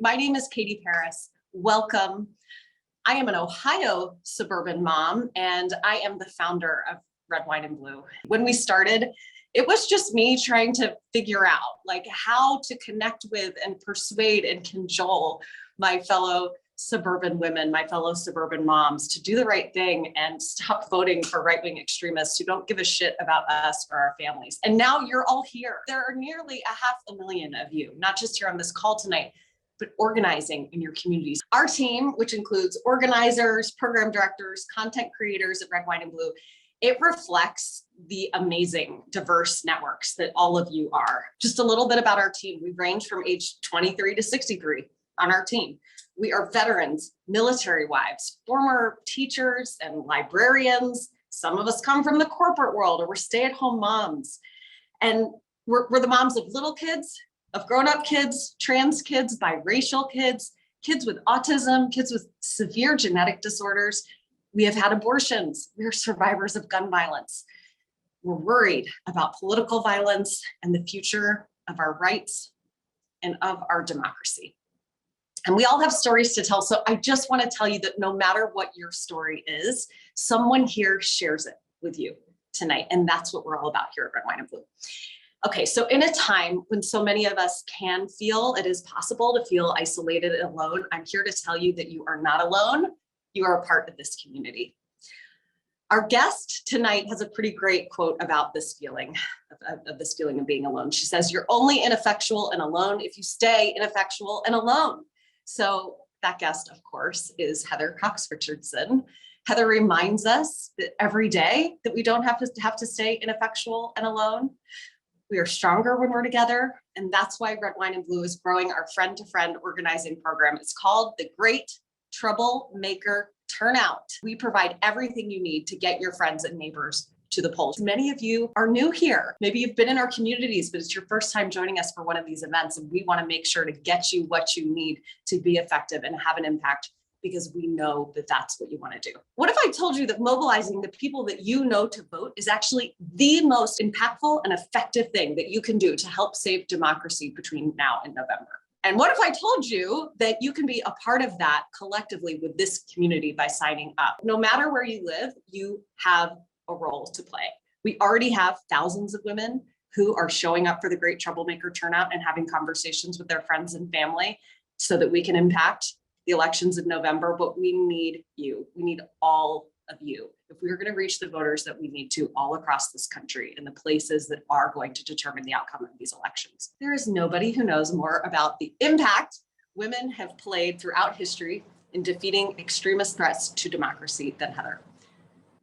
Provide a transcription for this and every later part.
My name is Katie Paris. Welcome. I am an Ohio suburban mom, and I am the founder of Red, White, and Blue. When we started, it was just me trying to figure out how to connect with and persuade and cajole my fellow suburban women, my fellow suburban moms to do the right thing and stop voting for right-wing extremists who don't give a shit about us or our families. And now you're all here. There are nearly 500,000 of you, not just here on this call tonight, but organizing in your communities. Our team, which includes organizers, program directors, content creators at Red, White, and Blue, it reflects the amazing, diverse networks that all of you are. Just a little bit about our team. We range from age 23 to 63 on our team. We are veterans, military wives, former teachers and librarians. Some of us come from the corporate world, or we're stay-at-home moms. And we're the moms of little kids, of grown-up kids, trans kids, biracial kids, kids with autism, kids with severe genetic disorders. We have had abortions. We are survivors of gun violence. We're worried about political violence and the future of our rights and of our democracy. And we all have stories to tell. So I just want to tell you that no matter what your story is, someone here shares it with you tonight. And that's what we're all about here at Red, White, and Blue. Okay, so in a time when so many of us can feel it is possible to feel isolated and alone, I'm here to tell you that you are not alone. You are a part of this community. Our guest tonight has a pretty great quote about this feeling, of being alone. She says, "You're only ineffectual and alone if you stay ineffectual and alone." So that guest, of course, is Heather Cox Richardson. Heather reminds us that every day that we don't have to stay ineffectual and alone. We are stronger when we're together. And that's why Red, White, and Blue is growing our friend-to-friend organizing program. It's called the Great Troublemaker Turnout. We provide everything you need to get your friends and neighbors to the polls. Many of you are new here. Maybe you've been in our communities, but it's your first time joining us for one of these events. And we want to make sure to get you what you need to be effective and have an impact, because we know that that's what you want to do. What if I told you that mobilizing the people that you know to vote is actually the most impactful and effective thing that you can do to help save democracy between now and November? And what if I told you that you can be a part of that collectively with this community by signing up? No matter where you live, you have a role to play. We already have thousands of women who are showing up for the Great Troublemaker Turnout and having conversations with their friends and family so that we can impact the elections in November, but we need you. We need all of you. If we're going to reach the voters that we need to all across this country in the places that are going to determine the outcome of these elections. There is nobody who knows more about the impact women have played throughout history in defeating extremist threats to democracy than Heather.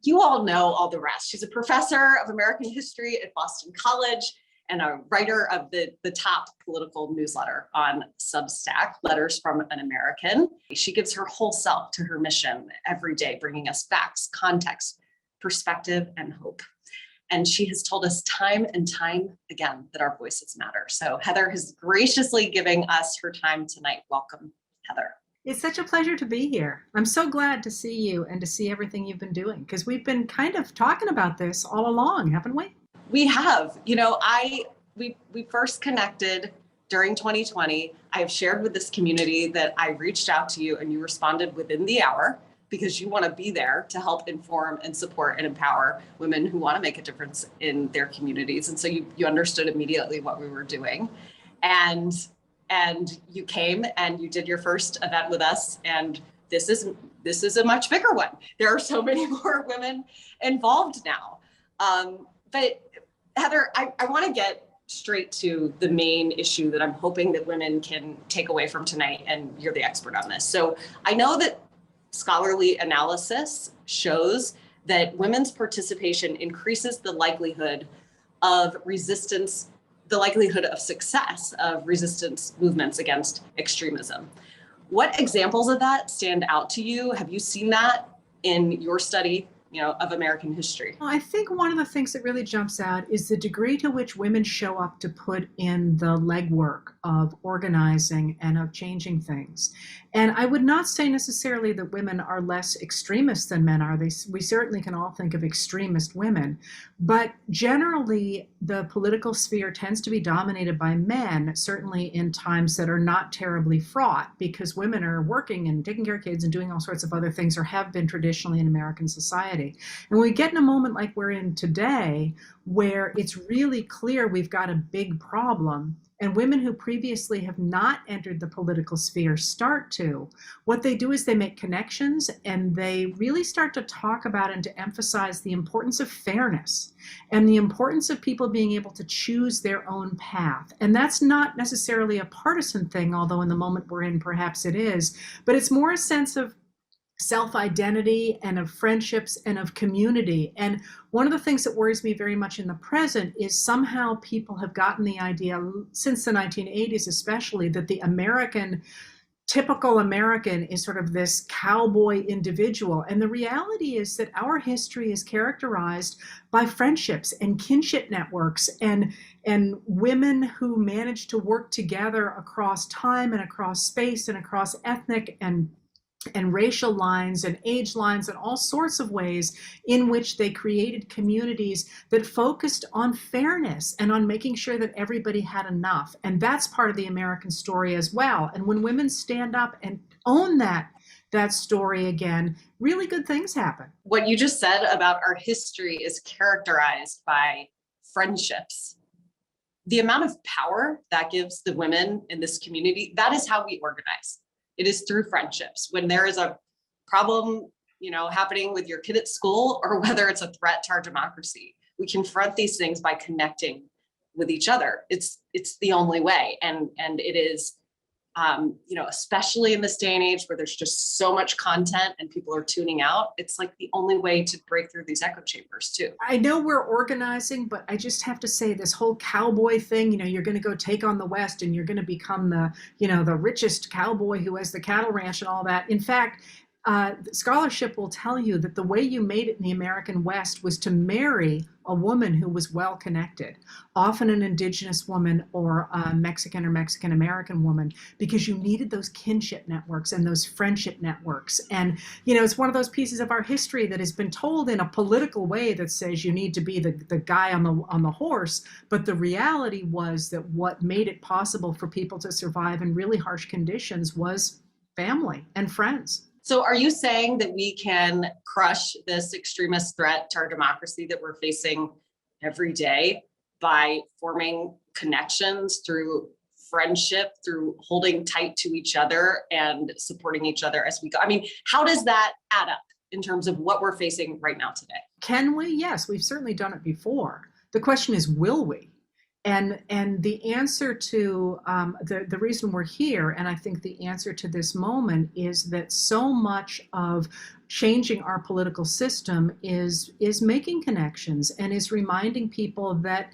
You all know all the rest. She's a professor of American history at Boston College and a writer of the top political newsletter on Substack, Letters from an American. She gives her whole self to her mission every day, bringing us facts, context, perspective, and hope. And she has told us time and time again that our voices matter. So Heather is graciously giving us her time tonight. Welcome, Heather. It's such a pleasure to be here. I'm so glad to see you and to see everything you've been doing, because we've been kind of talking about this all along, haven't we? We have. We first connected during 2020. I have shared with this community that I reached out to you and you responded within the hour, because you want to be there to help inform and support and empower women who want to make a difference in their communities. And so you understood immediately what we were doing. And you came and you did your first event with us, and this is a much bigger one. There are so many more women involved now. But Heather, I want to get straight to the main issue that I'm hoping that women can take away from tonight, and you're the expert on this. So I know that scholarly analysis shows that women's participation increases the likelihood of resistance, the likelihood of success of resistance movements against extremism. What examples of that stand out to you? Have you seen that in your study of American history? Well, I think one of the things that really jumps out is the degree to which women show up to put in the legwork of organizing and of changing things. And I would not say necessarily that women are less extremist than men are. We certainly can all think of extremist women, but generally the political sphere tends to be dominated by men, certainly in times that are not terribly fraught, because women are working and taking care of kids and doing all sorts of other things, or have been traditionally in American society. And when we get in a moment like we're in today, where it's really clear we've got a big problem, and women who previously have not entered the political sphere start to, what they do is they make connections and they really start to talk about and to emphasize the importance of fairness and the importance of people being able to choose their own path. And that's not necessarily a partisan thing, although in the moment we're in, perhaps it is, but it's more a sense of self-identity and of friendships and of community. And one of the things that worries me very much in the present is somehow people have gotten the idea, since the 1980s especially, that the typical American is sort of this cowboy individual. And the reality is that our history is characterized by friendships and kinship networks and women who manage to work together across time and across space and across ethnic and racial lines and age lines and all sorts of ways in which they created communities that focused on fairness and on making sure that everybody had enough. And that's part of the American story as well. And when women stand up and own that story again, really good things happen. What you just said about our history is characterized by friendships. The amount of power that gives the women in this community, that is how we organize. It is through friendships. When there is a problem, happening with your kid at school, or whether it's a threat to our democracy, we confront these things by connecting with each other. It's the only way. And it is, especially in this day and age where there's just so much content and people are tuning out, it's like the only way to break through these echo chambers too. I know we're organizing, but I just have to say this whole cowboy thing, you're going to go take on the West and you're going to become the richest cowboy who has the cattle ranch and all that. In fact, scholarship will tell you that the way you made it in the American West was to marry a woman who was well connected, often an indigenous woman or a Mexican or Mexican American woman, because you needed those kinship networks and those friendship networks. And, it's one of those pieces of our history that has been told in a political way that says you need to be the guy on the horse. But the reality was that what made it possible for people to survive in really harsh conditions was family and friends. So are you saying that we can crush this extremist threat to our democracy that we're facing every day by forming connections through friendship, through holding tight to each other and supporting each other as we go? I mean, how does that add up in terms of what we're facing right now today? Can we? Yes, we've certainly done it before. The question is, will we? And the answer to the reason we're here, and I think the answer to this moment, is that so much of changing our political system is making connections and is reminding people that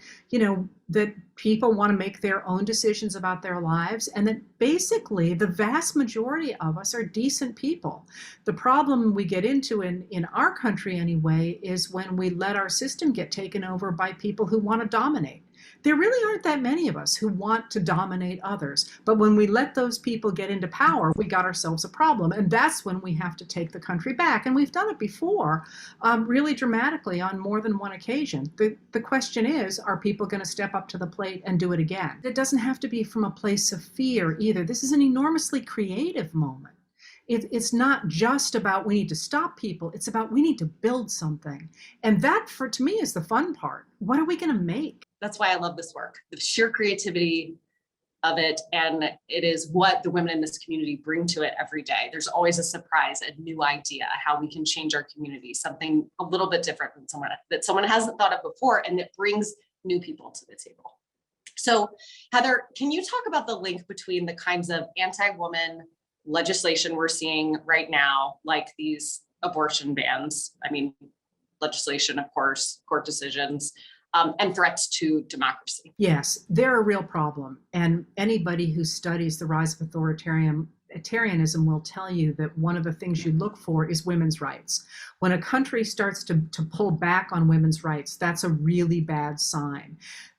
that people want to make their own decisions about their lives, and that basically the vast majority of us are decent people. The problem we get into in our country anyway is when we let our system get taken over by people who want to dominate. There really aren't that many of us who want to dominate others. But when we let those people get into power, we got ourselves a problem. And that's when we have to take the country back. And we've done it before, really dramatically on more than one occasion. The question is, are people going to step up to the plate and do it again? It doesn't have to be from a place of fear either. This is an enormously creative moment. It's not just about we need to stop people. It's about we need to build something. And that, to me, is the fun part. What are we going to make? That's why I love this work, the sheer creativity of it. And it is what the women in this community bring to it every day. There's always a surprise, a new idea, how we can change our community, something a little bit different than someone hasn't thought of before, and it brings new people to the table. So Heather, can you talk about the link between the kinds of anti-woman legislation we're seeing right now, like these abortion bans, legislation, of course, court decisions, and threats to democracy? Yes, they're a real problem. And anybody who studies the rise of authoritarianism authoritarianism will tell you that one of the things you look for is women's rights. When a country starts to pull back on women's rights, that's a really bad sign.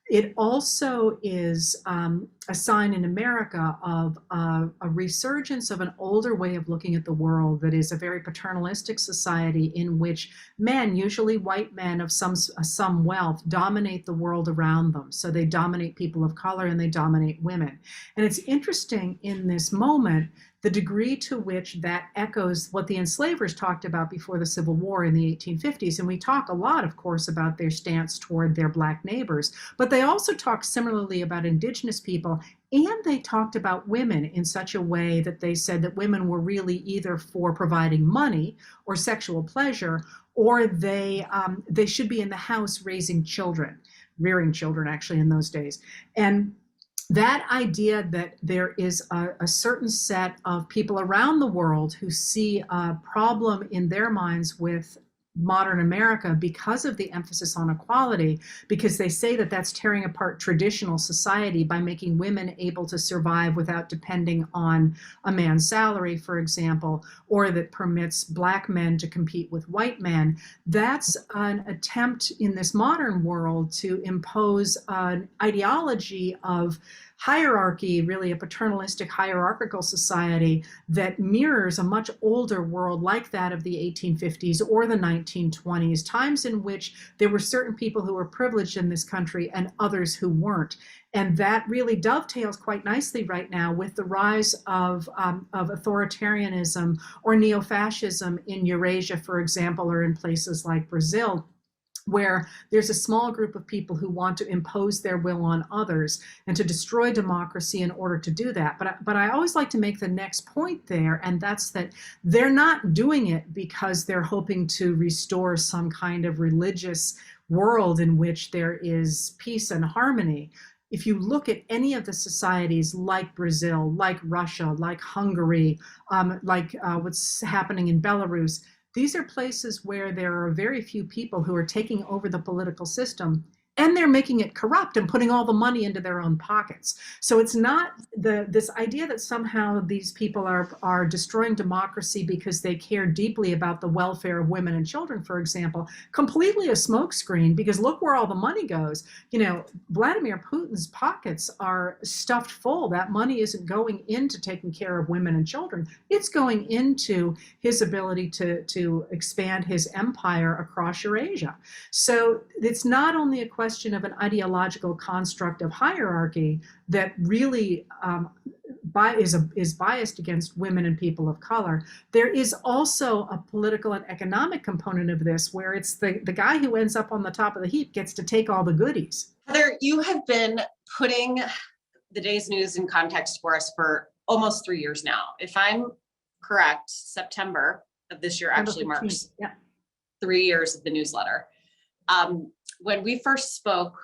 It also is a sign in America of a resurgence of an older way of looking at the world that is a very paternalistic society in which men, usually white men of some wealth, dominate the world around them. So they dominate people of color and they dominate women. And it's interesting in this moment the degree to which that echoes what the enslavers talked about before the Civil War in the 1850s. And we talk a lot, of course, about their stance toward their Black neighbors, but they also talk similarly about indigenous people. And they talked about women in such a way that they said that women were really either for providing money or sexual pleasure, or they should be in the house raising children, rearing children actually in those days. And that idea that there is a certain set of people around the world who see a problem in their minds with modern America because of the emphasis on equality, because they say that that's tearing apart traditional society by making women able to survive without depending on a man's salary, for example, or that permits Black men to compete with white men. That's an attempt in this modern world to impose an ideology of hierarchy, really a paternalistic hierarchical society that mirrors a much older world like that of the 1850s or the 1920s, times in which there were certain people who were privileged in this country and others who weren't. And that really dovetails quite nicely right now with the rise of authoritarianism or neo-fascism in Eurasia, for example, or in places like Brazil, where there's a small group of people who want to impose their will on others and to destroy democracy in order to do that. But I always like to make the next point there, and that's that they're not doing it because they're hoping to restore some kind of religious world in which there is peace and harmony. If you look at any of the societies like Brazil, like Russia, like Hungary, like what's happening in Belarus, these are places where there are very few people who are taking over the political system, and they're making it corrupt and putting all the money into their own pockets. So it's not this idea that somehow these people are destroying democracy because they care deeply about the welfare of women and children, for example, completely a smokescreen, because look where all the money goes. You know, Vladimir Putin's pockets are stuffed full. That money isn't going into taking care of women and children. It's going into his ability to expand his empire across Eurasia. So it's not only a question of an ideological construct of hierarchy that really is biased against women and people of color. There is also a political and economic component of this, where it's the guy who ends up on the top of the heap gets to take all the goodies. Heather, you have been putting the day's news in context for us for almost 3 years now. If I'm correct, September of this year actually marks 3 years of the newsletter. When we first spoke,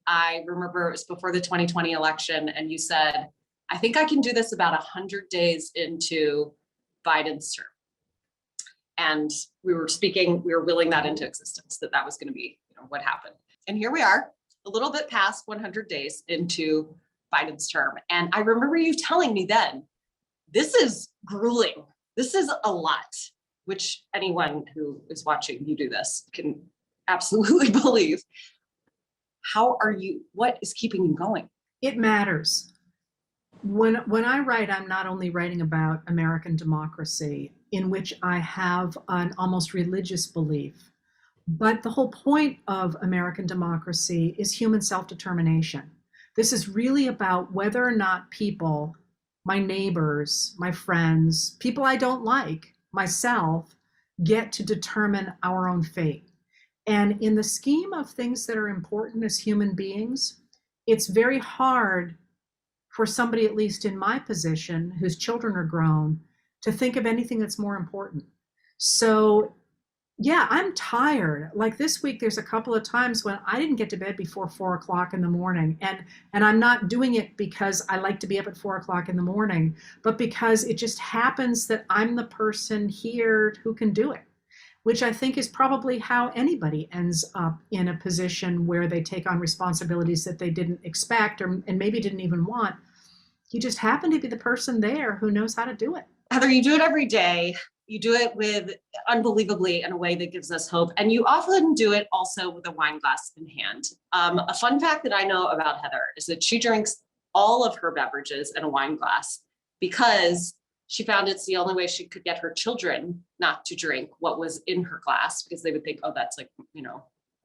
I remember it was before the 2020 election, and you said, I think I can do this about 100 days into Biden's term. And we were willing that into existence, that was going to be what happened. And here we are, a little bit past 100 days into Biden's term. And I remember you telling me then, this is grueling. This is a lot, which anyone who is watching you do this can absolutely believe. What is keeping you going? It matters. When I write, I'm not only writing about American democracy, in which I have an almost religious belief, but the whole point of American democracy is human self-determination. This is really about whether or not people, my neighbors, my friends, people I don't like, myself, get to determine our own fate. And in the scheme of things that are important as human beings, it's very hard for somebody, at least in my position, whose children are grown, to think of anything that's more important. So yeah, I'm tired. Like this week, there's a couple of times when I didn't get to bed before 4 o'clock in the morning. And I'm not doing it because I like to be up at 4 o'clock in the morning, but because it just happens that I'm the person here who can do it, which I think is probably how anybody ends up in a position where they take on responsibilities that they didn't expect and maybe didn't even want. You just happen to be the person there who knows how to do it. Heather, you do it every day. You do it with unbelievably in a way that gives us hope. And you often do it also with a wine glass in hand. A fun fact that I know about Heather is that she drinks all of her beverages in a wine glass because she found it's the only way she could get her children not to drink what was in her glass, because they would think, oh, that's like,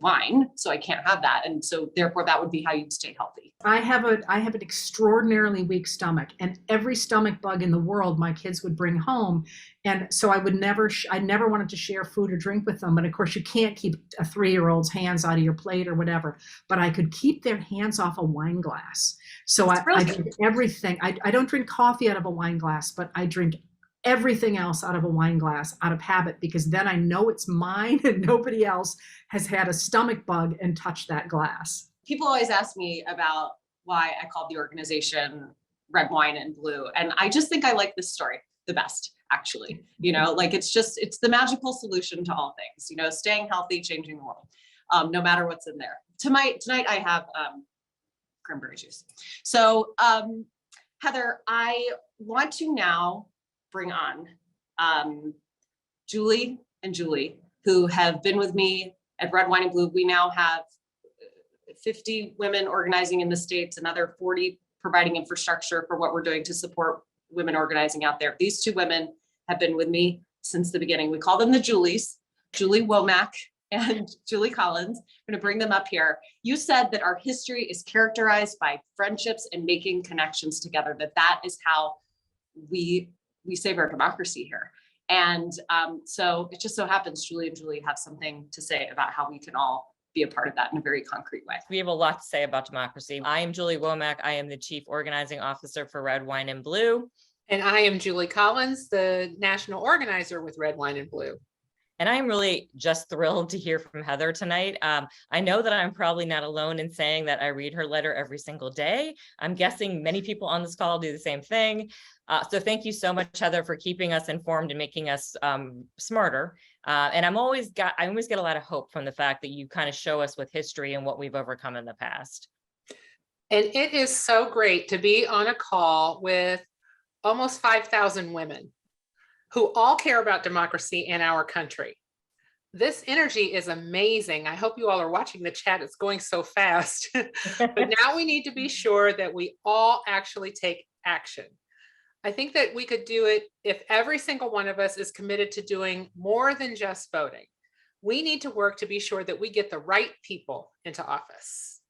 wine, so I can't have that. And so therefore that would be how you'd stay healthy. I have an extraordinarily weak stomach, and every stomach bug in the world my kids would bring home. And so I never wanted to share food or drink with them. But of course you can't keep a 3-year-old's hands out of your plate or whatever, but I could keep their hands off a wine glass. So I drink everything. I don't drink coffee out of a wine glass, but I drink everything else out of a wine glass out of habit, because then I know it's mine and nobody else has had a stomach bug and touched that glass. People always ask me about why I called the organization Red, Wine, and Blue. And I just think I like this story the best, actually. It's the magical solution to all things, staying healthy, changing the world, no matter what's in there. Tonight I have cranberry juice. So Heather, I want to now bring on Julie and Julie, who have been with me at Red, Wine, and Blue. We now have 50 women organizing in the States, another 40 providing infrastructure for what we're doing to support women organizing out there. These two women have been with me since the beginning. We call them the Julies, Julie Womack and Julie Collins. I'm going to bring them up here. You said that our history is characterized by friendships and making connections together, that is how we save our democracy here. And so it just so happens Julie and Julie have something to say about how we can all be a part of that in a very concrete way. We have a lot to say about democracy. I am Julie Womack. I am the Chief Organizing Officer for Red, Wine, and Blue. And I am Julie Collins, the National Organizer with Red, Wine, and Blue. And I'm really just thrilled to hear from Heather tonight. I know that I'm probably not alone in saying that I read her letter every single day. I'm guessing many people on this call do the same thing. So thank you so much, Heather, for keeping us informed and making us smarter. And I always get a lot of hope from the fact that you kind of show us with history and what we've overcome in the past. And it is so great to be on a call with almost 5,000 women who all care about democracy in our country. This energy is amazing. I hope you all are watching the chat. It's going so fast. But now we need to be sure that we all actually take action. I think that we could do it if every single one of us is committed to doing more than just voting. We need to work to be sure that we get the right people into office.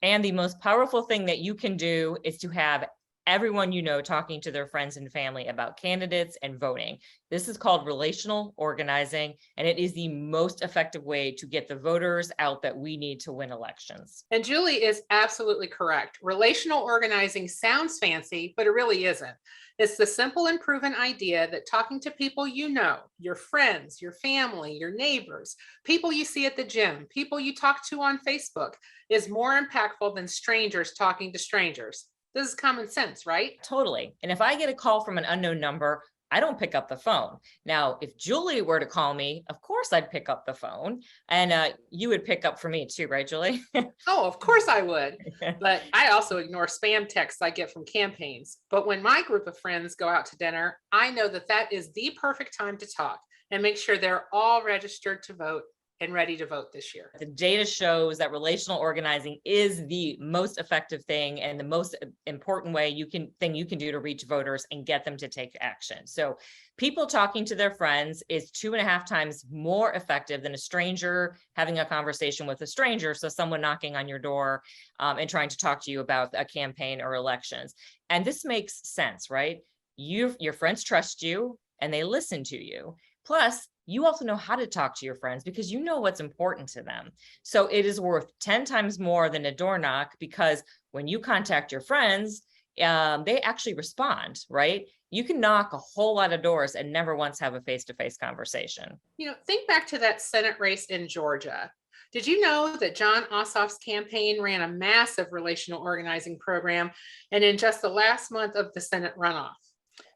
And the most powerful thing that you can do is to have everyone you know talking to their friends and family about candidates and voting. This is called relational organizing, and it is the most effective way to get the voters out that we need to win elections. And Julie is absolutely correct. Relational organizing sounds fancy, but it really isn't. It's the simple and proven idea that talking to people you know, your friends, your family, your neighbors, people you see at the gym, people you talk to on Facebook, is more impactful than strangers talking to strangers. This is common sense, right? Totally. And if I get a call from an unknown number, I don't pick up the phone. Now, if Julie were to call me, of course I'd pick up the phone, and you would pick up for me too, right, Julie? Oh, of course I would. But I also ignore spam texts I get from campaigns. But when my group of friends go out to dinner, I know that that is the perfect time to talk and make sure they're all registered to vote and ready to vote this year. The data shows that relational organizing is the most effective thing and the most important way you can do to reach voters and get them to take action. So people talking to their friends is 2.5 times more effective than a stranger having a conversation with a stranger. So someone knocking on your door and trying to talk to you about a campaign or elections. And this makes sense, right? Your friends trust you and they listen to you. Plus, you also know how to talk to your friends because you know what's important to them. So it is worth 10 times more than a door knock, because when you contact your friends, they actually respond, right? You can knock a whole lot of doors and never once have a face-to-face conversation. Think back to that Senate race in Georgia. Did you know that John Ossoff's campaign ran a massive relational organizing program? And in just the last month of the Senate runoff,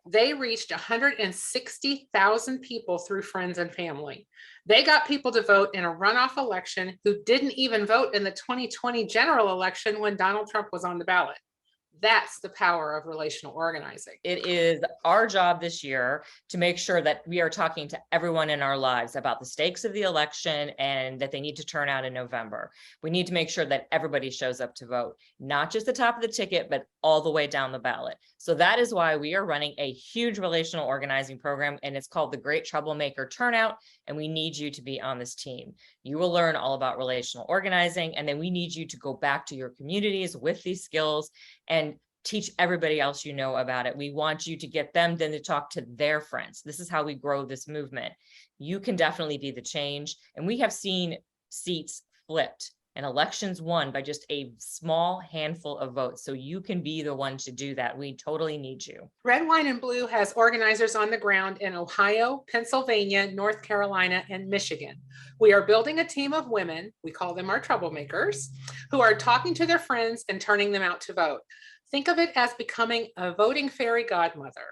they reached 160,000 people through friends and family. They got people to vote in a runoff election who didn't even vote in the 2020 general election when Donald Trump was on the ballot. That's the power of relational organizing. It is our job this year to make sure that we are talking to everyone in our lives about the stakes of the election and that they need to turn out in November. We need to make sure that everybody shows up to vote, not just the top of the ticket, but all the way down the ballot. So that is why we are running a huge relational organizing program, and it's called the Great Troublemaker Turnout, and we need you to be on this team. You will learn all about relational organizing, and then we need you to go back to your communities with these skills and teach everybody else you know about it. We want you to get them then to talk to their friends. This is how we grow this movement. You can definitely be the change. And we have seen seats flipped and elections won by just a small handful of votes. So you can be the one to do that. We totally need you. Red, White, and Blue has organizers on the ground in Ohio, Pennsylvania, North Carolina, and Michigan. We are building a team of women, we call them our troublemakers, who are talking to their friends and turning them out to vote. Think of it as becoming a voting fairy godmother.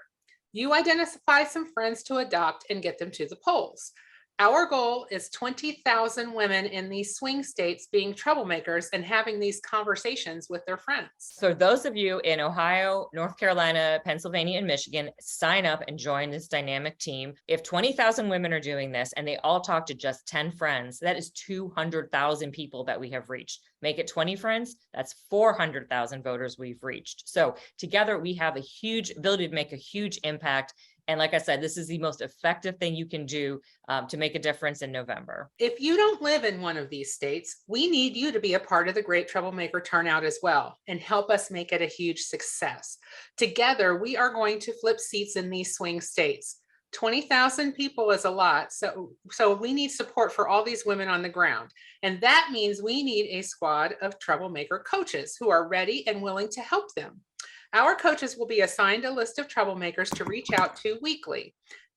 You identify some friends to adopt and get them to the polls. Our goal is 20,000 women in these swing states being troublemakers and having these conversations with their friends. So those of you in Ohio, North Carolina, Pennsylvania, and Michigan, sign up and join this dynamic team. If 20,000 women are doing this and they all talk to just 10 friends, that is 200,000 people that we have reached. Make it 20 friends, that's 400,000 voters we've reached. So together we have a huge ability to make a huge impact. And like I said, this is the most effective thing you can do to make a difference in November. If you don't live in one of these states, we need you to be a part of the Great Troublemaker Turnout as well and help us make it a huge success. Together, we are going to flip seats in these swing states. 20,000 people is a lot. So we need support for all these women on the ground. And that means we need a squad of troublemaker coaches who are ready and willing to help them. Our coaches will be assigned a list of troublemakers to reach out to weekly.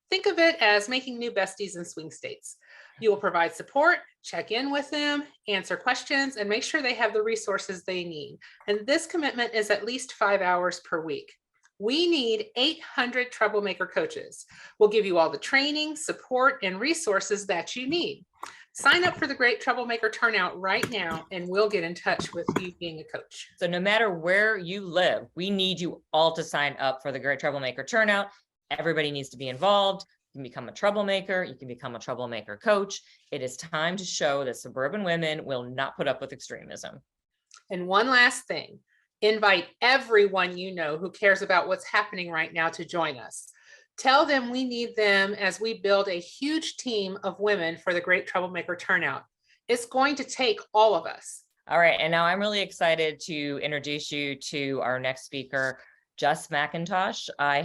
Think of it as making new besties in swing states. You will provide support, check in with them, answer questions, and make sure they have the resources they need. And this commitment is at least 5 hours per week. We need 800 troublemaker coaches. We'll give you all the training, support, and resources that you need. Sign up for the Great Troublemaker Turnout right now, and we'll get in touch with you being a coach. So no matter where you live, we need you all to sign up for the Great Troublemaker Turnout. Everybody needs to be involved. You can become a troublemaker. You can become a troublemaker coach. It is time to show that suburban women will not put up with extremism. And one last thing. Invite everyone you know who cares about what's happening right now to join us. Tell them we need them as we build a huge team of women for the Great Troublemaker Turnout. It's going to take all of us. All right, and now I'm really excited to introduce you to our next speaker, Jess McIntosh. I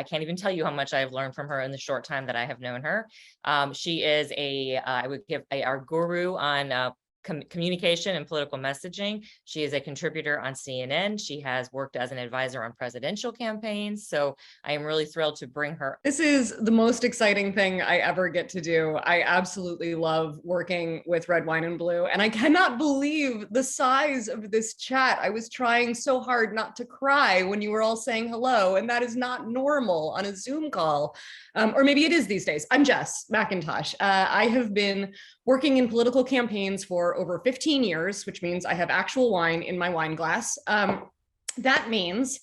can't even tell you how much I've learned from her in the short time that I have known her. She is our guru on communication and political messaging. She is a contributor on CNN. She has worked as an advisor on presidential campaigns. So I am really thrilled to bring her. This is the most exciting thing I ever get to do. I absolutely love working with Red, Wine, and Blue. And I cannot believe the size of this chat. I was trying so hard not to cry when you were all saying hello. And that is not normal on a Zoom call. Or maybe it is these days. I'm Jess McIntosh. I have been working in political campaigns for over 15 years, which means I have actual wine in my wine glass. That means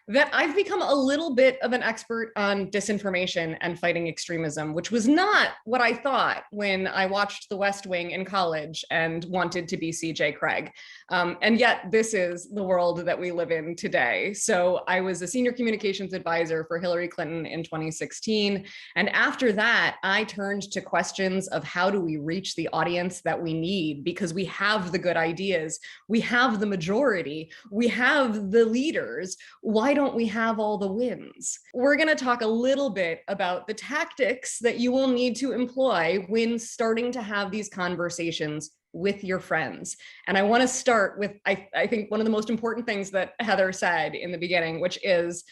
that I've become a little bit of an expert on disinformation and fighting extremism, which was not what I thought when I watched The West Wing in college and wanted to be CJ Craig. And yet this is the world that we live in today. So I was a senior communications advisor for Hillary Clinton in 2016. And after that, I turned to questions of how do we reach the audience that we need, because we have the good ideas, we have the majority, we have the leaders. Why don't we have all the wins? We're going to talk a little bit about the tactics that you will need to employ when starting to have these conversations with your friends. And I want to start with, I think, one of the most important things that Heather said in the beginning, which is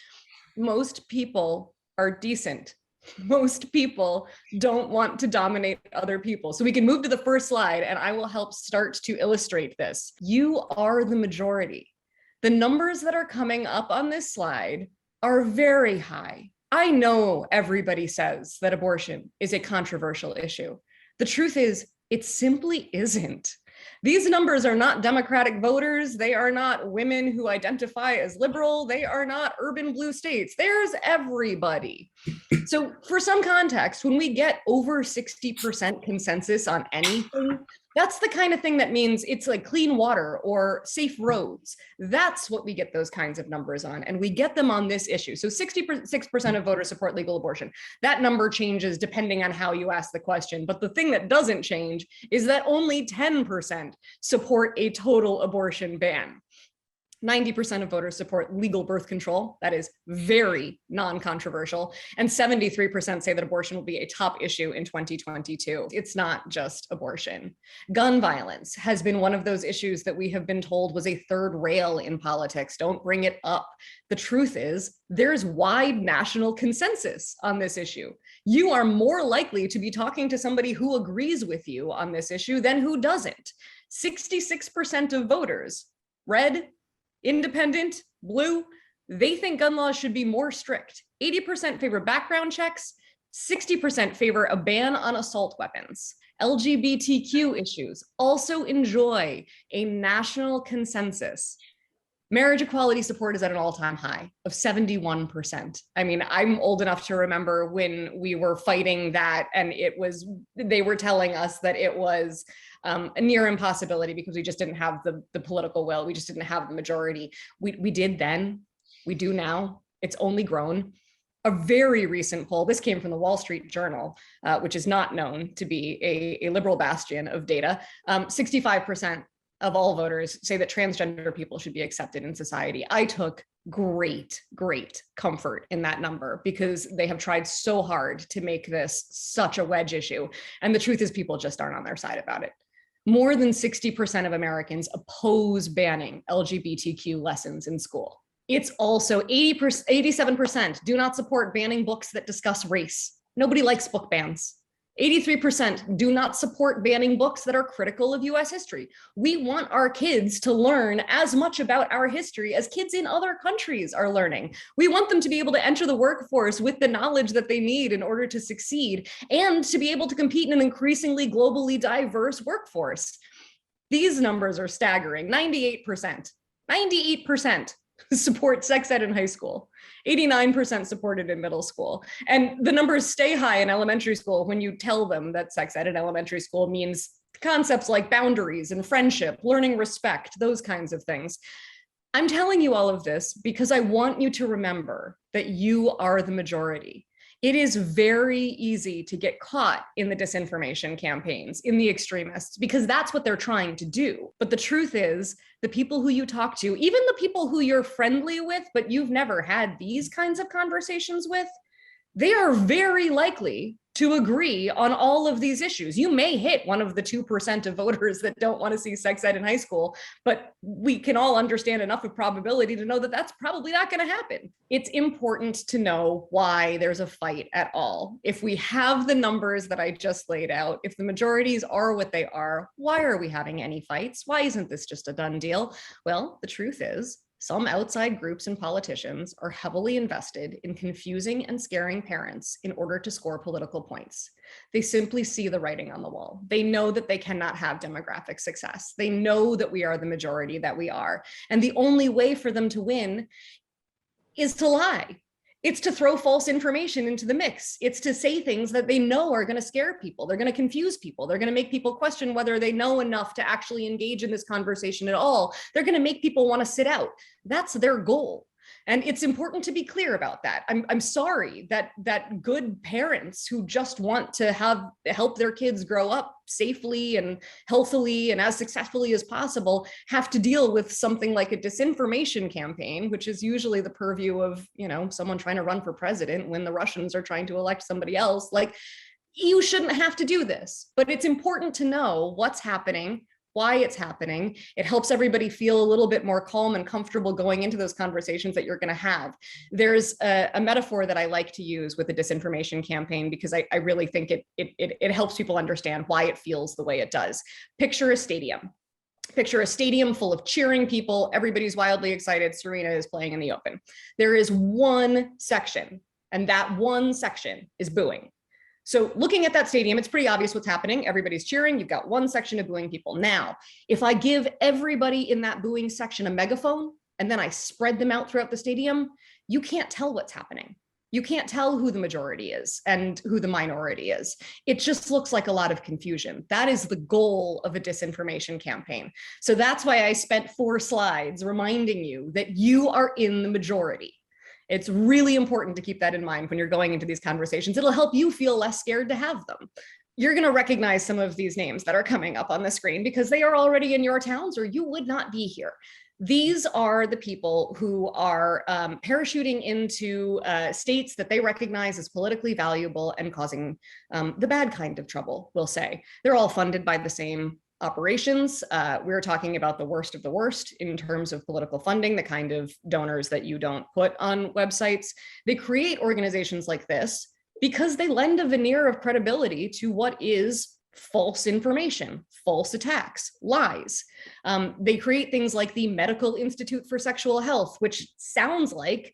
most people are decent. Most people don't want to dominate other people. So we can move to the first slide and I will help start to illustrate this. You are the majority. The numbers that are coming up on this slide are very high. I know everybody says that abortion is a controversial issue. The truth is, it simply isn't. These numbers are not Democratic voters. They are not women who identify as liberal. They are not urban blue states. There's everybody. So for some context, when we get over 60% consensus on anything, that's the kind of thing that means it's like clean water or safe roads. That's what we get those kinds of numbers on. And we get them on this issue. So 66% of voters support legal abortion. That number changes depending on how you ask the question. But the thing that doesn't change is that only 10% support a total abortion ban. 90% of voters support legal birth control. That is very non-controversial. And 73% say that abortion will be a top issue in 2022. It's not just abortion. Gun violence has been one of those issues that we have been told was a third rail in politics. Don't bring it up. The truth is, there's wide national consensus on this issue. You are more likely to be talking to somebody who agrees with you on this issue than who doesn't. 66% of voters, red, independent, blue, they think gun laws should be more strict. 80% favor background checks, 60% favor a ban on assault weapons. LGBTQ issues also enjoy a national consensus. Marriage equality support is at an all-time high of 71%. I mean, I'm old enough to remember when we were fighting that, and they were telling us that it was a near impossibility because we just didn't have the political will. We just didn't have the majority. We did then, we do now. It's only grown. A very recent poll, this came from the Wall Street Journal, which is not known to be a liberal bastion of data. 65% of all voters say that transgender people should be accepted in society. I took great comfort in that number because they have tried so hard to make this such a wedge issue. And the truth is people just aren't on their side about it. More than 60% of Americans oppose banning LGBTQ lessons in school. It's also 87% do not support banning books that discuss race. Nobody likes book bans. 83% do not support banning books that are critical of US history. We want our kids to learn as much about our history as kids in other countries are learning. We want them to be able to enter the workforce with the knowledge that they need in order to succeed and to be able to compete in an increasingly globally diverse workforce. These numbers are staggering. 98% support sex ed in high school. 89% supported in middle school. And the numbers stay high in elementary school when you tell them that sex ed in elementary school means concepts like boundaries and friendship, learning respect, those kinds of things. I'm telling you all of this because I want you to remember that you are the majority. It is very easy to get caught in the disinformation campaigns, in the extremists, because that's what they're trying to do. But the truth is, the people who you talk to, even the people who you're friendly with, but you've never had these kinds of conversations with, they are very likely to agree on all of these issues. You may hit one of the 2% of voters that don't want to see sex ed in high school, but we can all understand enough of probability to know that that's probably not going to happen. It's important to know why there's a fight at all. If we have the numbers that I just laid out, if the majorities are what they are, why are we having any fights? Why isn't this just a done deal? Well, the truth is, some outside groups and politicians are heavily invested in confusing and scaring parents in order to score political points. They simply see the writing on the wall. They know that they cannot have demographic success. They know that we are the majority that we are. And the only way for them to win is to lie. It's to throw false information into the mix. It's to say things that they know are going to scare people. They're going to confuse people. They're going to make people question whether they know enough to actually engage in this conversation at all. They're going to make people want to sit out. That's their goal. And it's important to be clear about that. I'm sorry that good parents who just want to help their kids grow up safely and healthily and as successfully as possible have to deal with something like a disinformation campaign, which is usually the purview of, someone trying to run for president when the Russians are trying to elect somebody else. Like, you shouldn't have to do this, but it's important to know what's happening, why it's happening. It helps everybody feel a little bit more calm and comfortable going into those conversations that you're going to have. There's a metaphor that I like to use with the disinformation campaign because I really think it helps people understand why it feels the way it does. Picture a stadium. Picture a stadium full of cheering people. Everybody's wildly excited. Serena is playing in the open. There is one section, and that one section is booing. So looking at that stadium, it's pretty obvious what's happening. Everybody's cheering. You've got one section of booing people. Now, if I give everybody in that booing section a megaphone and then I spread them out throughout the stadium, you can't tell what's happening. You can't tell who the majority is and who the minority is. It just looks like a lot of confusion. That is the goal of a disinformation campaign. So that's why I spent 4 slides reminding you that you are in the majority. It's really important to keep that in mind when you're going into these conversations. It'll help you feel less scared to have them. You're going to recognize some of these names that are coming up on the screen because they are already in your towns or you would not be here. These are the people who are parachuting into states that they recognize as politically valuable and causing the bad kind of trouble, we'll say. They're all funded by the same operations. We're talking about the worst of the worst in terms of political funding, the kind of donors that you don't put on websites. They create organizations like this because they lend a veneer of credibility to what is false information, false attacks, lies. They create things like the Medical Institute for Sexual Health, which sounds like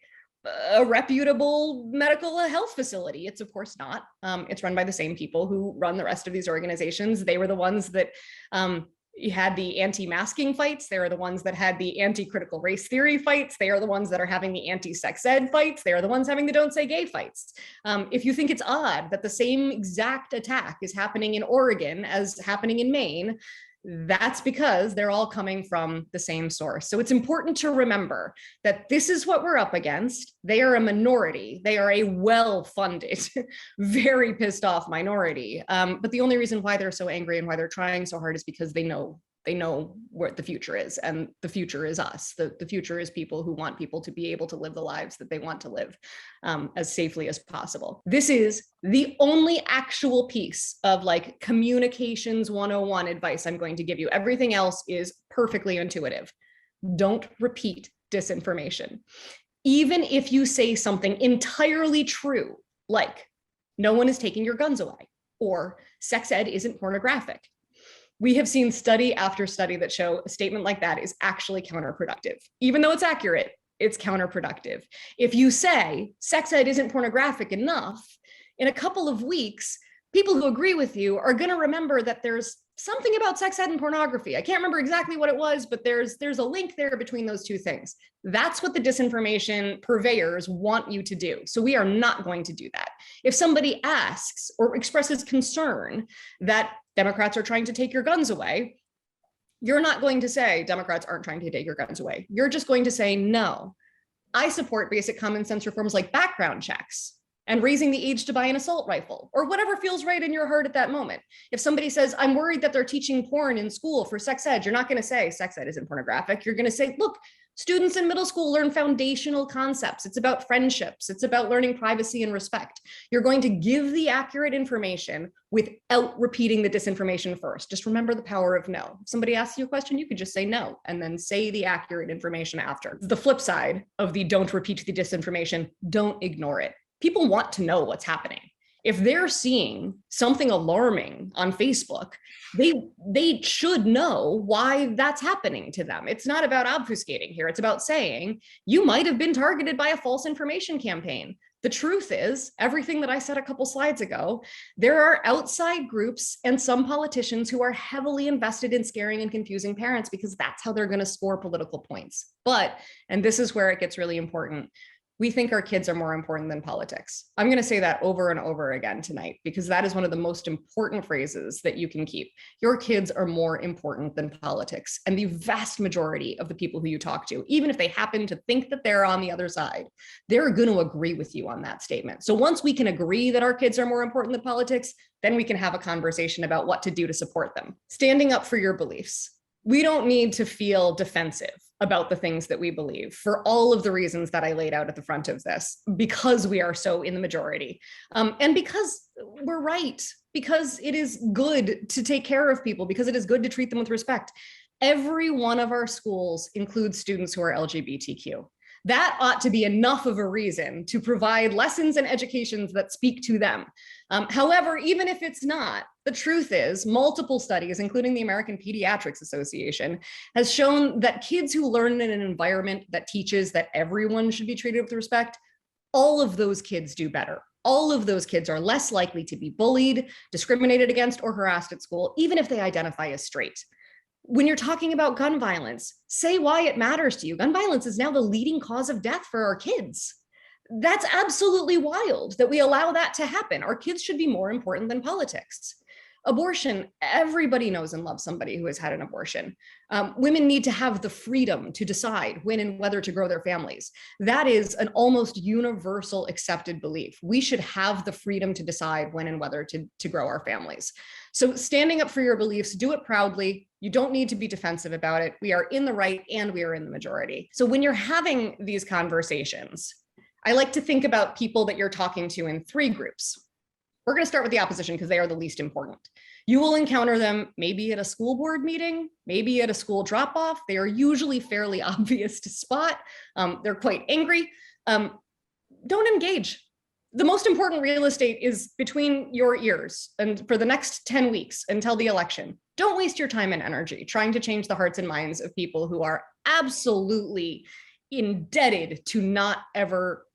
a reputable medical health facility. It's of course not. It's run by the same people who run the rest of these organizations. They were the ones that had the anti-masking fights. They are the ones that had the anti-critical race theory fights. They are the ones that are having the anti-sex ed fights. They are the ones having the don't say gay fights. If you think it's odd that the same exact attack is happening in Oregon as happening in Maine, that's because they're all coming from the same source. So it's important to remember that this is what we're up against. They are a minority. They are a well-funded, very pissed off minority. But the only reason why they're so angry and why they're trying so hard is because they know what the future is, and the future is us. The future is people who want people to be able to live the lives that they want to live as safely as possible. This is the only actual piece of like communications 101 advice I'm going to give you. Everything else is perfectly intuitive. Don't repeat disinformation. Even if you say something entirely true, like no one is taking your guns away, or sex ed isn't pornographic. We have seen study after study that show a statement like that is actually counterproductive. Even though it's accurate, it's counterproductive. If you say sex ed isn't pornographic enough, in a couple of weeks, people who agree with you are going to remember that there's something about sex ed and pornography. I can't remember exactly what it was, but there's a link there between those two things. That's what the disinformation purveyors want you to do. So we are not going to do that. If somebody asks or expresses concern that Democrats are trying to take your guns away, you're not going to say Democrats aren't trying to take your guns away. You're just going to say, no, I support basic common sense reforms like background checks and raising the age to buy an assault rifle, or whatever feels right in your heart at that moment. If somebody says, I'm worried that they're teaching porn in school for sex ed, you're not going to say sex ed isn't pornographic. You're going to say, look, students in middle school learn foundational concepts. It's about friendships. It's about learning privacy and respect. You're going to give the accurate information without repeating the disinformation first. Just remember the power of no. If somebody asks you a question, you could just say no, and then say the accurate information after. The flip side of the don't repeat the disinformation, don't ignore it. People want to know what's happening. If they're seeing something alarming on Facebook, they should know why that's happening to them. It's not about obfuscating here. It's about saying you might have been targeted by a false information campaign. The truth is, everything that I said a couple slides ago, there are outside groups and some politicians who are heavily invested in scaring and confusing parents because that's how they're going to score political points. But, and this is where it gets really important, we think our kids are more important than politics. I'm going to say that over and over again tonight, because that is one of the most important phrases that you can keep. Your kids are more important than politics. And the vast majority of the people who you talk to, even if they happen to think that they're on the other side, they're going to agree with you on that statement. So once we can agree that our kids are more important than politics, then we can have a conversation about what to do to support them. Standing up for your beliefs. We don't need to feel defensive about the things that we believe for all of the reasons that I laid out at the front of this, because we are so in the majority, and because we're right, because it is good to take care of people, because it is good to treat them with respect. Every one of our schools includes students who are LGBTQ. That ought to be enough of a reason to provide lessons and educations that speak to them. However, even if it's not, the truth is multiple studies, including the American Pediatrics Association, has shown that kids who learn in an environment that teaches that everyone should be treated with respect, all of those kids do better. all of those kids are less likely to be bullied, discriminated against, or harassed at school, even if they identify as straight. When you're talking about gun violence, say why it matters to you. Gun violence is now the leading cause of death for our kids. That's absolutely wild that we allow that to happen. Our kids should be more important than politics. Abortion, everybody knows and loves somebody who has had an abortion. Women need to have the freedom to decide when and whether to grow their families. That is an almost universal accepted belief. We should have the freedom to decide when and whether to grow our families. So standing up for your beliefs, do it proudly. You don't need to be defensive about it. We are in the right and we are in the majority. So when you're having these conversations, I like to think about people that you're talking to in three groups. We're going to start with the opposition because they are the least important. You will encounter them maybe at a school board meeting, maybe at a school drop-off. They are usually fairly obvious to spot. They're quite angry. Don't engage. The most important real estate is between your ears and for the next 10 weeks until the election. Don't waste your time and energy trying to change the hearts and minds of people who are absolutely indebted to not ever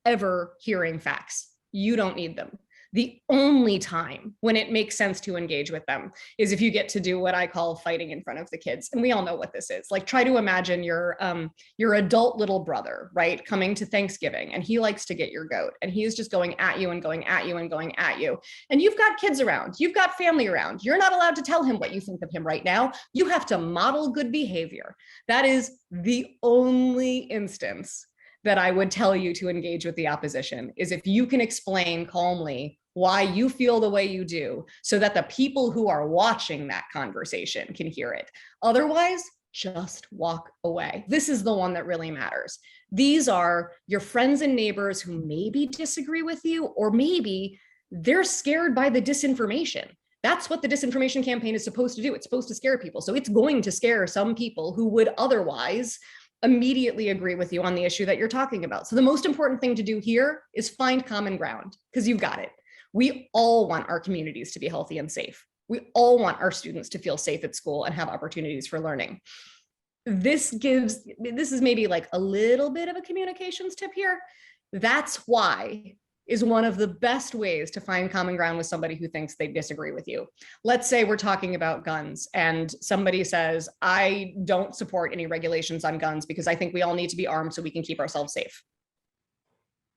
hearing facts. You don't need them. The only time when it makes sense to engage with them is if you get to do what I call fighting in front of the kids. And we all know what this is. Like, try to imagine your adult little brother, right, coming to Thanksgiving, and he likes to get your goat, and he is just going at you and going at you and going at you. And you've got kids around, you've got family around. You're not allowed to tell him what you think of him right now. You have to model good behavior. That is the only instance that I would tell you to engage with the opposition, is if you can explain calmly why you feel the way you do, so that the people who are watching that conversation can hear it. Otherwise, just walk away. This is the one that really matters. These are your friends and neighbors who maybe disagree with you, or maybe they're scared by the disinformation. That's what the disinformation campaign is supposed to do. It's supposed to scare people. So it's going to scare some people who would otherwise immediately agree with you on the issue that you're talking about. So the most important thing to do here is find common ground, because you've got it. We all want our communities to be healthy and safe. We all want our students to feel safe at school and have opportunities for learning. This is maybe like a little bit of a communications tip here. That's why is one of the best ways to find common ground with somebody who thinks they disagree with you. Let's say we're talking about guns and somebody says, I don't support any regulations on guns because I think we all need to be armed so we can keep ourselves safe.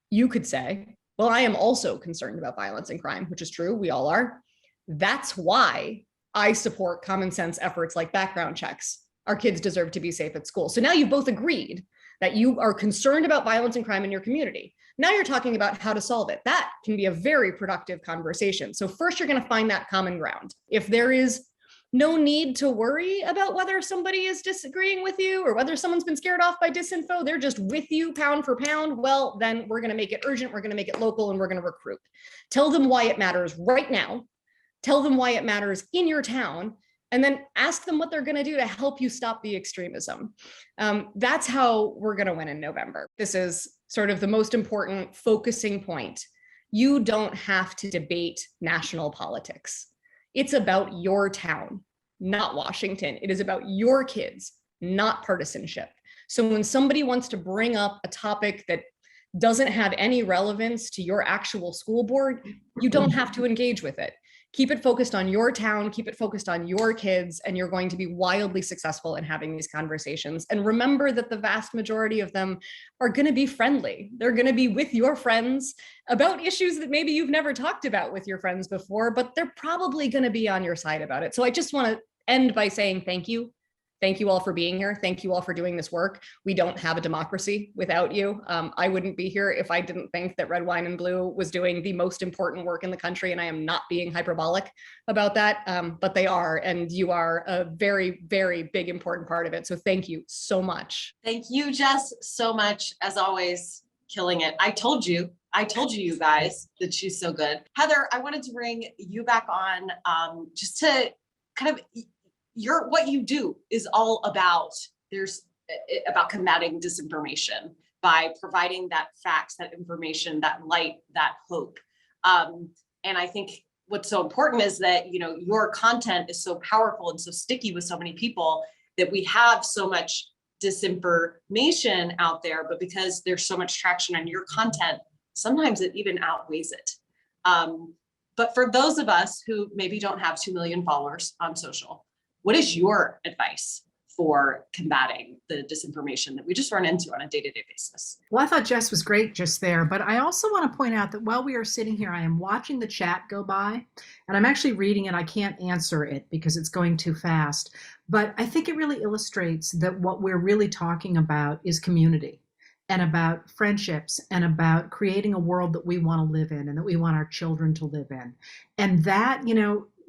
You could say, well, I am also concerned about violence and crime, which is true. We all are. That's why I support common sense efforts like background checks. Our kids deserve to be safe at school. So now you've both agreed that you are concerned about violence and crime in your community. Now you're talking about how to solve it. That can be a very productive conversation. So first, you're going to find that common ground. If there is no need to worry about whether somebody is disagreeing with you or whether someone's been scared off by disinfo, they're just with you pound for pound. Well, then we're going to make it urgent. We're going to make it local, and we're going to recruit. Tell them why it matters right now. Tell them why it matters in your town, and then ask them what they're going to do to help you stop the extremism. That's how we're going to win in November. This is sort of the most important focusing point. You don't have to debate national politics. It's about your town, not Washington. It is about your kids, not partisanship. So when somebody wants to bring up a topic that doesn't have any relevance to your actual school board, you don't have to engage with it. Keep it focused on your town, keep it focused on your kids, and you're going to be wildly successful in having these conversations. And remember that the vast majority of them are going to be friendly. They're going to be with your friends about issues that maybe you've never talked about with your friends before, but they're probably going to be on your side about it. So I just want to end by saying thank you. Thank you all for being here. Thank you all for doing this work. We don't have a democracy without you. I wouldn't be here if I didn't think that Red, Wine, and Blue was doing the most important work in the country, and I am not being hyperbolic about that, but they are, and you are a very, very big, important part of it. So thank you so much. Thank you, Jess, so much. As always, killing it. I told you, you guys, that she's so good. Heather, I wanted to bring you back on just to kind of, what you do is all about combating disinformation by providing that facts, that information, that light, that hope. And I think what's so important is that, your content is so powerful and so sticky with so many people that we have so much disinformation out there, but because there's so much traction on your content, sometimes it even outweighs it. But for those of us who maybe don't have 2 million followers on social, what is your advice for combating the disinformation that we just run into on a day-to-day basis? Well, I thought Jess was great just there, but I also want to point out that while we are sitting here, I am watching the chat go by, and I'm actually reading it. I can't answer it because it's going too fast, but I think it really illustrates that what we're really talking about is community and about friendships and about creating a world that we want to live in and that we want our children to live in. And that,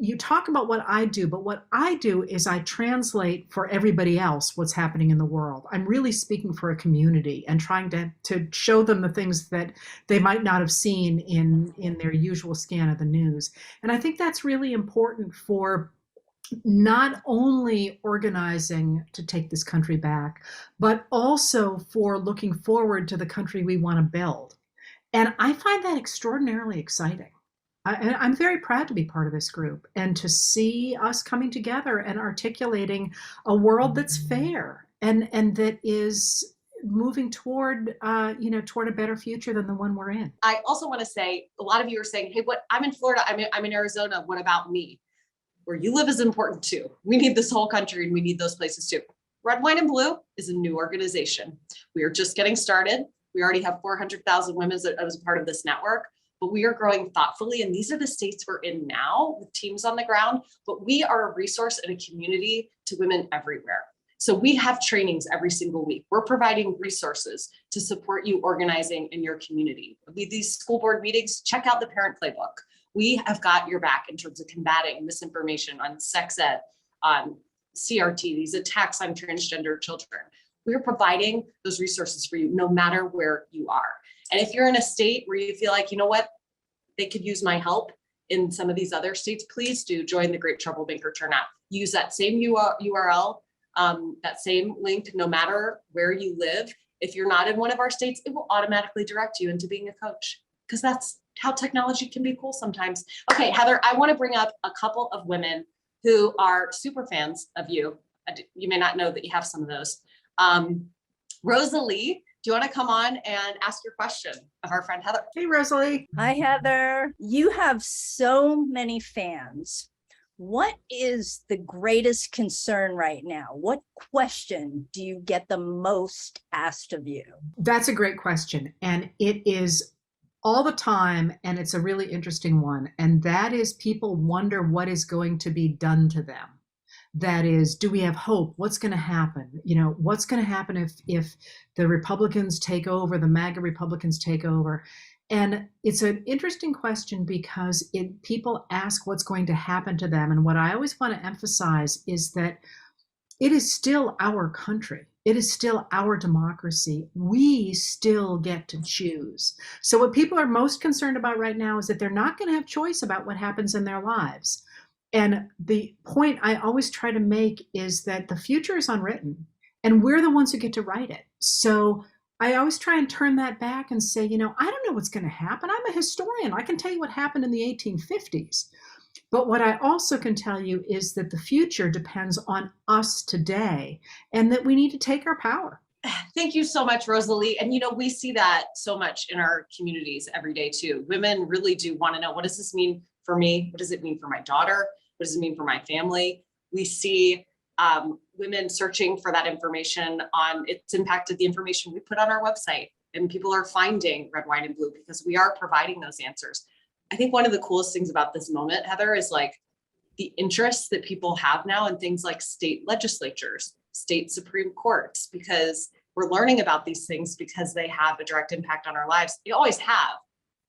you talk about what I do, but what I do is I translate for everybody else what's happening in the world. I'm really speaking for a community and trying to show them the things that they might not have seen in their usual scan of the news. And I think that's really important for not only organizing to take this country back, but also for looking forward to the country we want to build. And I find that extraordinarily exciting. I'm very proud to be part of this group and to see us coming together and articulating a world that's fair and that is moving toward toward a better future than the one we're in. I also want to say, a lot of you are saying, hey, I'm in Florida, I'm in Arizona, what about me? Where you live is important too. We need this whole country and we need those places too. Red, White, and Blue is a new organization. We are just getting started. We already have 400,000 women as a part of this network, but we are growing thoughtfully. And these are the states we're in now with teams on the ground, but we are a resource and a community to women everywhere. So we have trainings every single week. We're providing resources to support you organizing in your community. With these school board meetings, check out the parent playbook. We have got your back in terms of combating misinformation on sex ed, on CRT, these attacks on transgender children. We're providing those resources for you no matter where you are. And if you're in a state where you feel like, you know what, they could use my help in some of these other states, please do join the Great Troublemaker Turnout. Use that same URL, that same link, no matter where you live. If you're not in one of our states, it will automatically direct you into being a coach, because that's how technology can be cool sometimes. Okay, Heather, I want to bring up a couple of women who are super fans of you. You may not know that you have some of those. Rosalie, do you want to come on and ask your question of our friend Heather? Hey, Rosalie. Hi, Heather. You have so many fans. What is the greatest concern right now? What question do you get the most asked of you? That's a great question. And it is all the time, and it's a really interesting one. And that is, people wonder what is going to be done to them. That is, do we have hope? What's going to happen? What's going to happen if the Republicans take over, the MAGA Republicans take over? And it's an interesting question because people ask what's going to happen to them. And what I always want to emphasize is that it is still our country. It is still our democracy. We still get to choose. So what people are most concerned about right now is that they're not going to have choice about what happens in their lives. And the point I always try to make is that the future is unwritten and we're the ones who get to write it. So I always try and turn that back and say, I don't know what's going to happen. I'm a historian. I can tell you what happened in the 1850s. But what I also can tell you is that the future depends on us today and that we need to take our power. Thank you so much, Rosalie. And we see that so much in our communities every day too. Women really do want to know, what does this mean for me? What does it mean for my daughter? What does it mean for my family? We see women searching for that information it's impacted the information we put on our website, and people are finding Red, White, and Blue because we are providing those answers. I think one of the coolest things about this moment, Heather, is like the interest that people have now in things like state legislatures, state Supreme Courts, because we're learning about these things because they have a direct impact on our lives. They always have,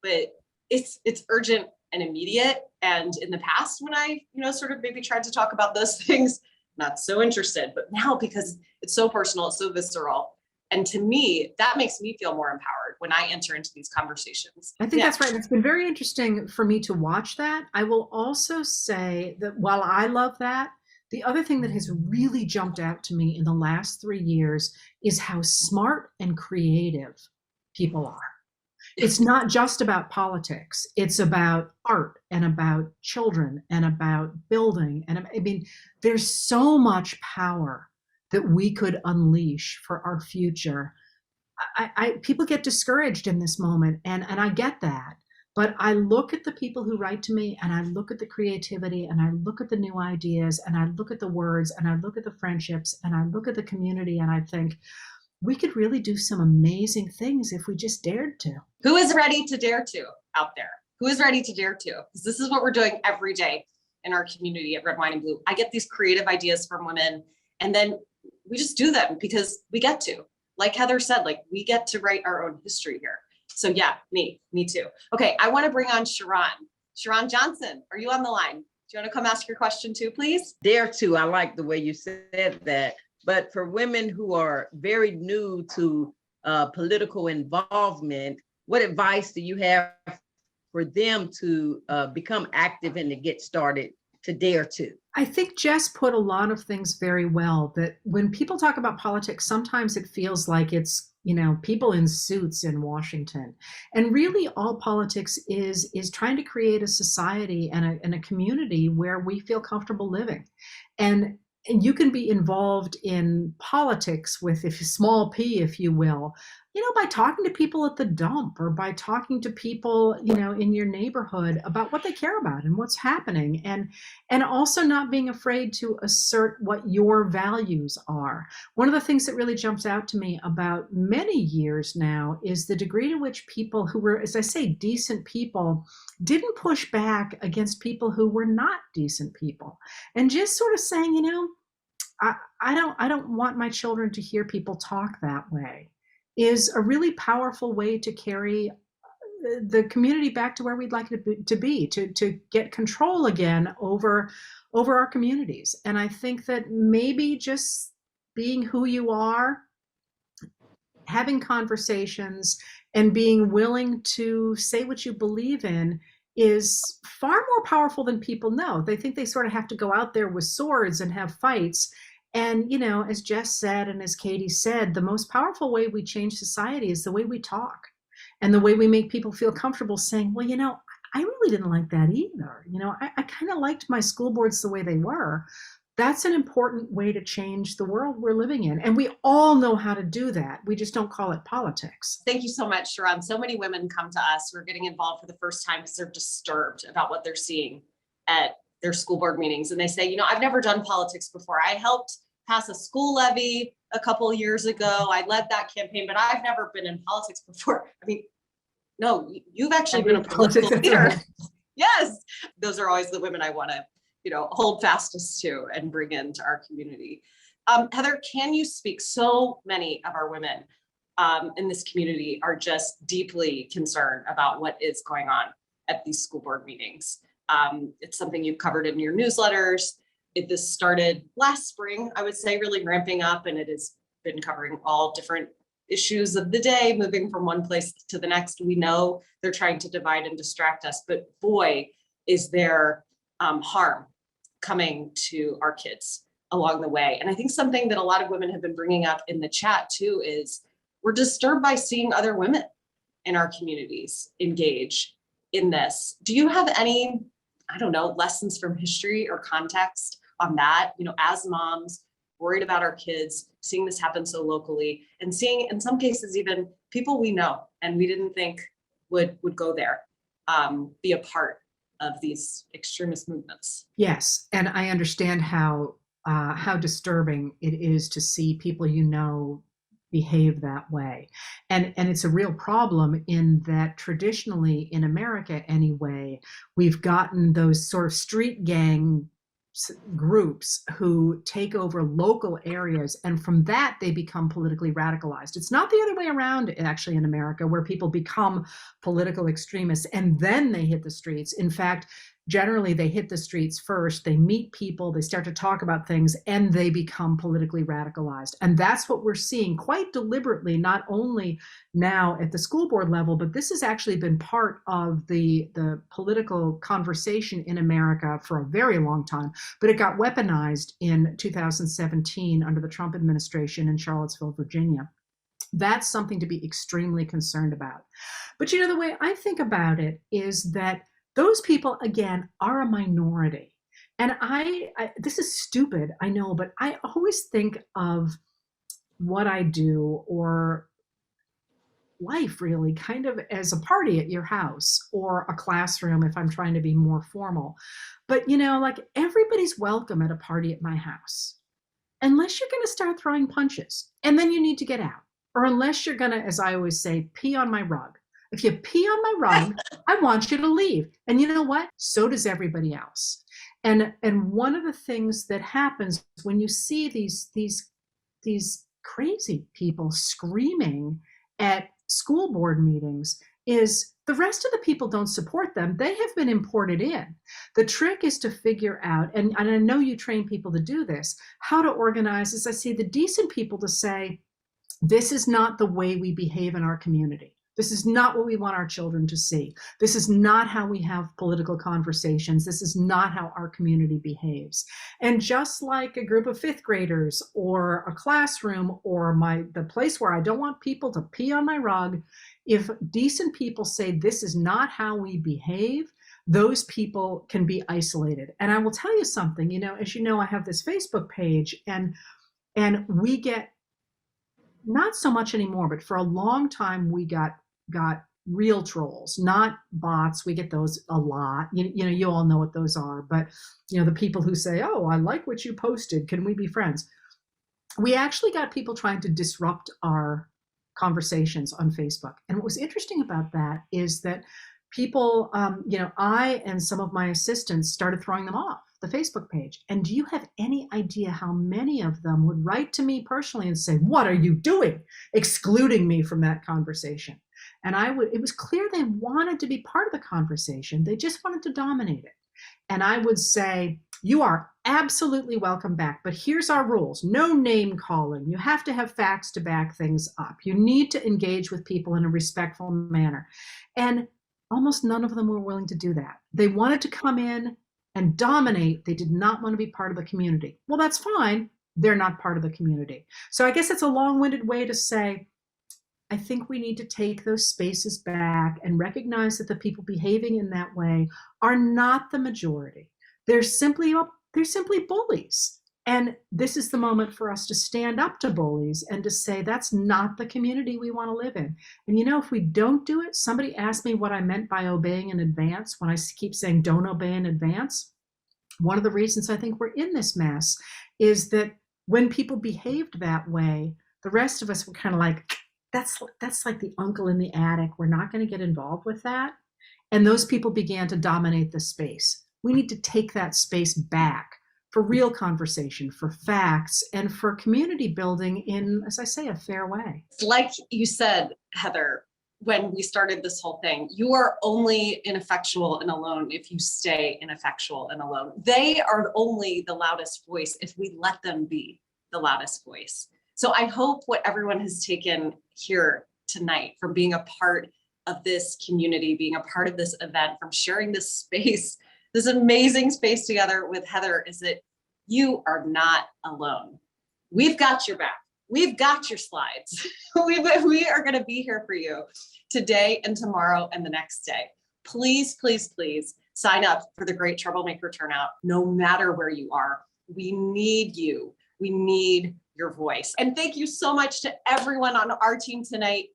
but it's urgent and immediate. And in the past, when I, sort of maybe tried to talk about those things, not so interested, but now because it's so personal, it's so visceral. And to me, that makes me feel more empowered when I enter into these conversations. I think that's right. It's been very interesting for me to watch that. I will also say that while I love that, the other thing that has really jumped out to me in the last 3 years is how smart and creative people are. It's not just about politics. It's about art and about children and about building. And there's so much power that we could unleash for our future. People get discouraged in this moment, and I get that. But I look at the people who write to me, and I look at the creativity, and I look at the new ideas, and I look at the words, and I look at the friendships, and I look at the community, and I think we could really do some amazing things if we just dared to. Who is ready to dare to out there? Who is ready to dare to? Because this is what we're doing every day in our community at Red, Wine, and Blue. I get these creative ideas from women, and then we just do them because we get to. Like Heather said, like we get to write our own history here. So yeah, me too. Okay, I want to bring on Sharon. Sharon Johnson, are you on the line? Do you want to come ask your question too, please? Dare to, I like the way you said that. But for women who are very new to political involvement, what advice do you have for them to become active and to get started to dare to? I think Jess put a lot of things very well, that when people talk about politics, sometimes it feels like it's, you know, people in suits in Washington. And really all politics is trying to create a society and a community where we feel comfortable living. And you can be involved in politics with a small p, if you will, you know, by talking to people at the dump, or by talking to people, you know, in your neighborhood about what they care about and what's happening, and also not being afraid to assert what your values are. One of the things that really jumps out to me about many years now is the degree to which people who were, as I say, decent people didn't push back against people who were not decent people, and just sort of saying, you know, I don't want my children to hear people talk that way, is a really powerful way to carry the community back to where we'd like it to be, to get control again over our communities. And I think that maybe just being who you are, having conversations, and being willing to say what you believe in is far more powerful than people know. They think they sort of have to go out there with swords and have fights. And, you know, as Jess said, and as Katie said, the most powerful way we change society is the way we talk, and the way we make people feel comfortable saying, well, you know, I really didn't like that either. You know, I kind of liked my school boards the way they were. That's an important way to change the world we're living in. And we all know how to do that. We just don't call it politics. Thank you so much, Sharon. So many women come to us who are getting involved for the first time because they're disturbed about what they're seeing at their school board meetings. And they say, you know, I've never done politics before. I helped pass a school levy a couple of years ago. I led that campaign, but I've never been in politics before. I mean, no, you've actually been a political leader. Yes, those are always the women I want to, you know, hold fastest to and bring into our community. Heather, can you speak? So many of our women in this community are just deeply concerned about what is going on at these school board meetings. It's something you've covered in your newsletters. This started last spring, I would say, really ramping up, and it has been covering all different issues of the day, moving from one place to the next. We know they're trying to divide and distract us, but boy, is there harm coming to our kids along the way. And I think something that a lot of women have been bringing up in the chat too is we're disturbed by seeing other women in our communities engage in this. Do you have any, I don't know, lessons from history or context on that? You know, as moms, worried about our kids, seeing this happen so locally, and seeing in some cases even people we know and we didn't think would go there, be a part of these extremist movements. Yes, and I understand how disturbing it is to see people you know behave that way. And it's a real problem in that traditionally in America anyway, we've gotten those sort of street gang groups who take over local areas, and from that they become politically radicalized. It's not the other way around actually in America, where people become political extremists and then they hit the streets. In fact, generally they hit the streets first, they meet people, they start to talk about things, and they become politically radicalized. And that's what we're seeing quite deliberately, not only now at the school board level, but this has actually been part of the political conversation in America for a very long time. But it got weaponized in 2017 under the Trump administration in Charlottesville, Virginia. That's something to be extremely concerned about. But you know, the way I think about it is that those people, again, are a minority. And I this is stupid, I know, but I always think of what I do, or life really kind of as a party at your house or a classroom if I'm trying to be more formal. But, like everybody's welcome at a party at my house, unless you're going to start throwing punches and then you need to get out. Or unless you're going to, as I always say, pee on my rug. If you pee on my rug, I want you to leave. And you know what? So does everybody else. And one of the things that happens when you see these crazy people screaming at school board meetings is the rest of the people don't support them. They have been imported in. The trick is to figure out, and I know you train people to do this, how to organize, as I see, the decent people to say, this is not the way we behave in our community. This is not what we want our children to see. This is not how we have political conversations. This is not how our community behaves. And just like a group of fifth graders or a classroom or the place where I don't want people to pee on my rug, if decent people say this is not how we behave, those people can be isolated. And I will tell you something, as you know, I have this Facebook page and we get, not so much anymore, but for a long time we got real trolls, not bots. We get those a lot. You all know what those are, but the people who say, oh, I like what you posted, can we be friends? We actually got people trying to disrupt our conversations on Facebook. And what was interesting about that is that people, I and some of my assistants started throwing them off the Facebook page. And do you have any idea how many of them would write to me personally and say, what are you doing? Excluding me from that conversation. And it was clear they wanted to be part of the conversation. They just wanted to dominate it. And I would say, you are absolutely welcome back, but here's our rules. No name calling. You have to have facts to back things up. You need to engage with people in a respectful manner. And almost none of them were willing to do that. They wanted to come in and dominate. They did not want to be part of the community. Well, that's fine. They're not part of the community. So I guess it's a long-winded way to say, I think we need to take those spaces back and recognize that the people behaving in that way are not the majority. They're simply bullies. And this is the moment for us to stand up to bullies and to say, that's not the community we want to live in. And if we don't do it, somebody asked me what I meant by obeying in advance when I keep saying don't obey in advance. One of the reasons I think we're in this mess is that when people behaved that way, the rest of us were kind of like, that's like the uncle in the attic. We're not going to get involved with that. And those people began to dominate the space. We need to take that space back for real conversation, for facts, and for community building in, as I say, a fair way. Like you said, Heather, when we started this whole thing, you are only ineffectual and alone if you stay ineffectual and alone. They are only the loudest voice if we let them be the loudest voice. So I hope what everyone has taken here tonight from being a part of this community, being a part of this event, from sharing this space, this amazing space together with Heather, is that you are not alone. We've got your back. We've got your slides. We are going to be here for you today and tomorrow and the next day. Please, please, please sign up for the Great Troublemaker Turnout, no matter where you are. We need you. We need your voice. And thank you so much to everyone on our team tonight.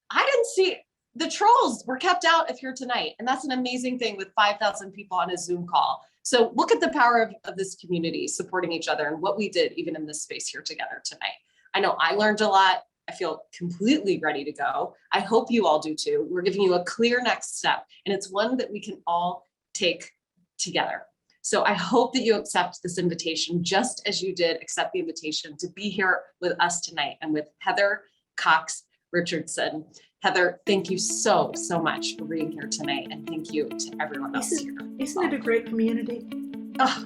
I didn't see the trolls were kept out of here tonight. And that's an amazing thing with 5,000 people on a Zoom call. So look at the power of this community supporting each other and what we did even in this space here together tonight. I know I learned a lot. I feel completely ready to go. I hope you all do too. We're giving you a clear next step, and it's one that we can all take together. So I hope that you accept this invitation, just as you did accept the invitation to be here with us tonight and with Heather Cox Richardson. Heather, thank you so, so much for being here tonight. And thank you to everyone else here. Isn't it a great community? Oh,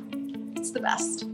it's the best.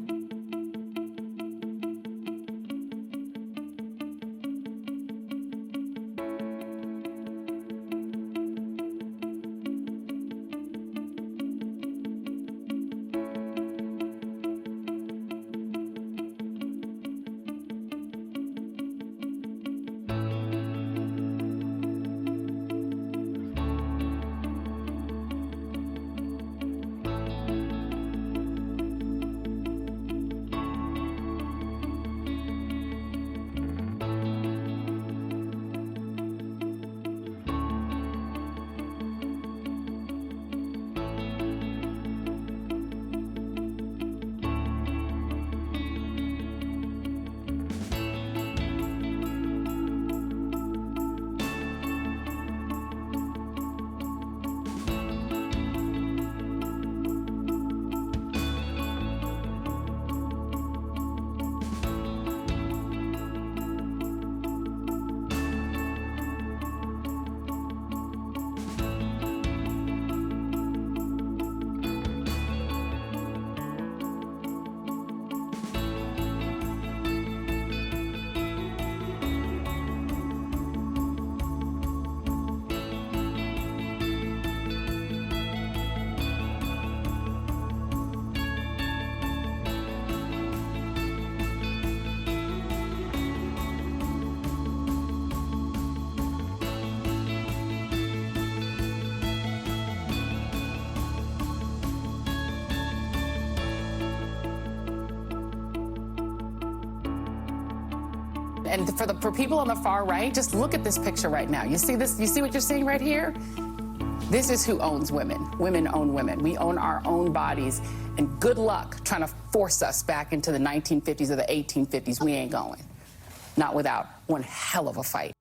And for people on the far right, just look at this picture right now. You see this? You see what you're seeing right here? This is who owns women. Women own women. We own our own bodies. And good luck trying to force us back into the 1950s or the 1850s. We ain't going. Not without one hell of a fight.